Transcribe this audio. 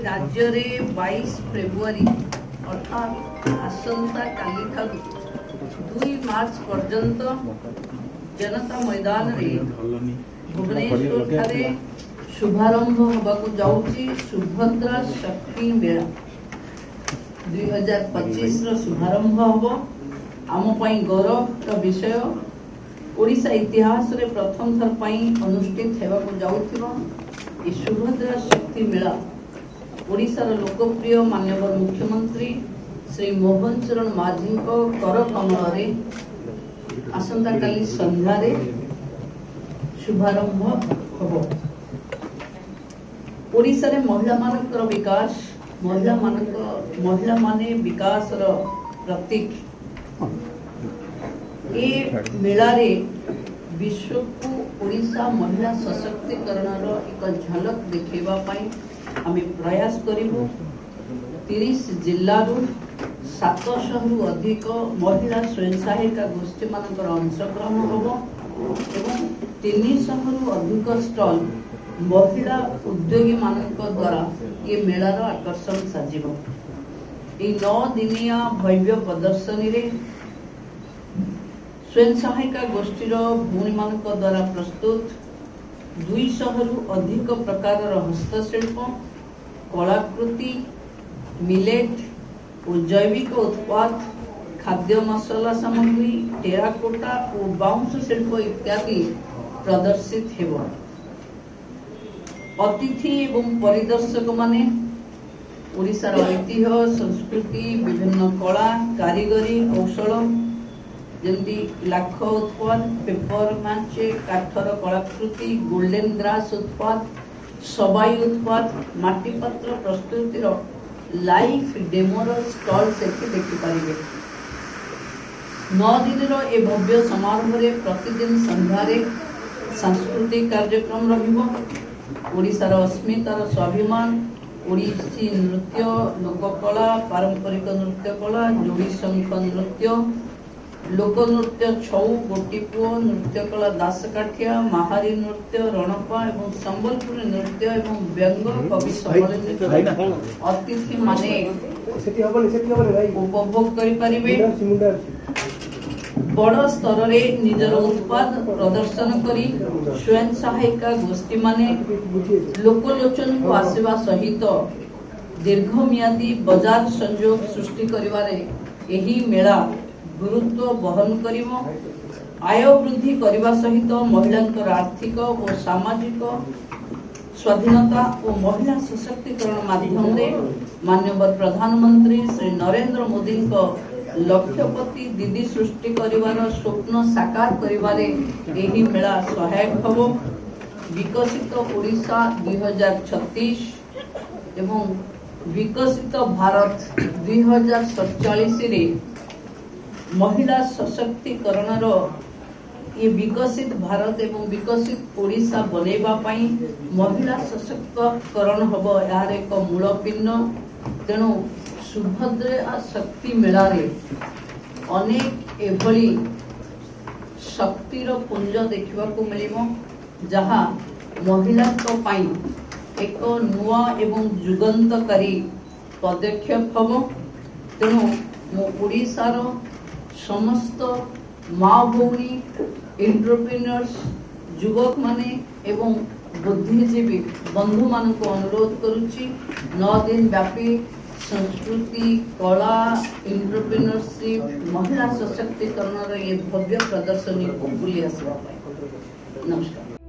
राज्य में 22 फेब्रुआरी अर्थात आसंता काली ठारू 2 मार्च पर्यंत जनता मैदान रे भुवनेश्वर ठारे शुभारंभ होबाकू जाउची सुभद्रा शक्ति मेला 2025 रो शुभारंभ होबो। आम पई गौरव का विषय ओडिशा इतिहास रे प्रथम थर पई अनुष्ठित हेबाकू जाउथिबो। ई सुभद्रा शक्ति मेला ओडिशा रो लोकप्रिय माननीय मुख्यमंत्री श्री मोहन चरण माझी को कर कमल रे आसंता काली संध्या रे शुभारंभ होबो। ओडिशा रे महिला मानकर विकास महिला माने विकास रो प्रतीक ए मेला रे विश्व को ओडिशा महिला सशक्तिकरण रो एक झलक देखैबा पई आमे प्रयास करिबो। 30 जिल्ला रु 700 रु अधिक महिला स्वयं सहायता गोष्ठी मानकर अंशग्रहण होबो एवं 300 रु अधिक स्टॉल महिला उद्योगी मानक द्वारा ये मेला रो आकर्षण साजिबो। ई 9 दिनिया भव्य प्रदर्शनी रे स्वयं सहायता गोष्ठी रो भूमि मानक द्वारा प्रस्तुत 200 रु अधिक प्रकार हस्तशिल्प कलाकृति मिलेट और जैविक उत्पाद खाद्य मसला सामग्री टेराकोटा और बाउंस शिल्प इत्यादि प्रदर्शित हेबो। अतिथि एवं परिदर्शक माने ओडिशा रो ऐतिह्य संस्कृति विभिन्न कला कारीगरी कौशल जल्दी लाख उत्पाद पेपर माचे काठर कलाकृति गोल्डन ग्रास उत्पाद सबाई उत्पाद माटी पत्र प्रस्तुतिर लाइव डेमोर स्टॉल से देखि पारिबे। 9 दिन रो ए भव्य समारोह रे प्रतिदिन संध्या रे सांस्कृतिक कार्यक्रम रहिबो। ओडिशा रो अस्मिता रो स्वाभिमान ओडिसी नृत्य लोककला पारंपरिक नृत्य कला जोड़ी शंख नृत्य लोक नृत्य छौ गोटीपुओ नृत्य कला दासकाठिया महारी नृत्य रणपा एवं संबलपुरी नृत्य एवं व्यंग कवि सम्मेलन अतिथि माने उपभोग करि परिबे। बड़ स्तर रे निजर उत्पाद प्रदर्शन करी स्वयं सहायिका गोष्ठी माने लोकलोचन को आसीबा सहित दीर्घमियादी बाजार संयोग सृष्टि करिवारे एही मेला गुरुत्व बहन करिवो। आय वृद्धि करने सहित महिलांकर आर्थिक और सामाजिक स्वाधीनता और महिला सशक्तिकरण माध्यम रे माननीय प्रधानमंत्री श्री नरेंद्र मोदी को लक्ष्यपति दीदी सृष्टि करिवार स्वप्न साकार करिवारे एही मेला सहायक हबो। विकसित ओडिशा 2036 एवं विकसित भारत 2047 रे महिला सशक्तिकरण रो ये विकसित भारत एवं विकसित ओडिशा बनेबा पई महिला सशक्तिकरण हबो यार एक मूल पिन्न। तेणु सुभद्रा शक्ति मेला रे अनेक एभली शक्तिर पुंज देखिबा को मिलिबो जहा महिला को पई एक नुआ एवं जुगंतकारी पदक्षेप हबो। तेणु मो ओडिशा रो समस्त माँ भौणी एंटरप्रेन्योर्स युवक माने एवं बुद्धिजीवी बंधु मान को अनुरोध करुच्ची 9 दिन व्यापी संस्कृति कला एंटरप्रेन्योरशिप महिला सशक्तिकरण ये भव्य प्रदर्शनी को बुली आसवा। नमस्कार।